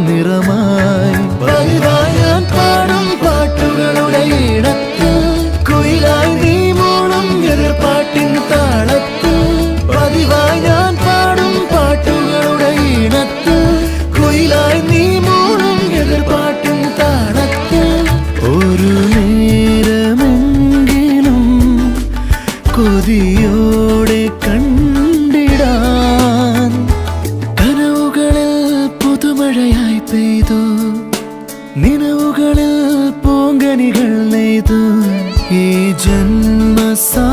നിറമായി പതിവായി ഞാൻ പാടും പാട്ടുകളുടെ ഇടത്ത് കുയിലായി നീ മൂളും എതിർപ്പാട്ടിൻ താളത്ത് പതിവായി ഞാൻ പാടും പാട്ടുകളുടെ ഇടത്ത് കുയിലായി നീ മൂളും എതിർപ്പാട്ടിൻ താളത്ത് ഒരു നേരമെങ്കിലും കൊതിയോടെ കണ്ടിടാൻ കനവുകളിൽ പുതുമഴയായി പെയ്തു നിലവുകളിൽ പൂങ്കനികൾ നെയ്തു ഈ ജന്മസാ